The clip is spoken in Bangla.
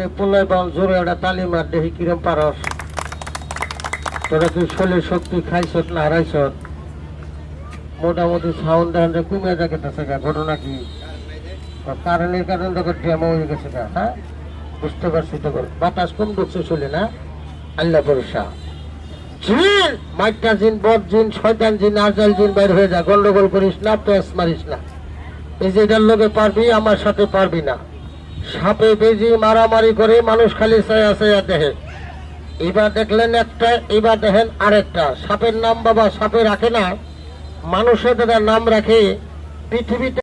খালি পোলাই পাল জোরে একটা তালি মার দেখি কিরম পারস। তোরা তুই শরীর শক্তি খাইছত না হারাইছত? মোটামুটি সাউন্ড দেখান কমে দেখেছে গা, ঘটনা কি? কারেন্টের কারণে দেখো ড্যামো হয়ে গেছে গা। হ্যাঁ, বুঝতে পারছি। তো বাতাস কম ঢুকছে চলে না, আল্লাহ ভরসা। জিন মাইটা জিন, বদ জিন, শয়তান জিন, আজাল জিন বাইর হয়ে যা, গন্ডগোল করিস না, পেস মারিস না। এই যে এটার লোকে পারবি, আমার সাথে পারবি না। সাপে বেজি মারামারি করে মানুষ খালি ছায়া ছায়া দেখে। এবার দেখলেন একটা, এবার দেখেন আরেকটা। সাপের নাম বাবা সাপে রাখে না, মানুষের দাদা নাম রাখে পৃথিবীতে।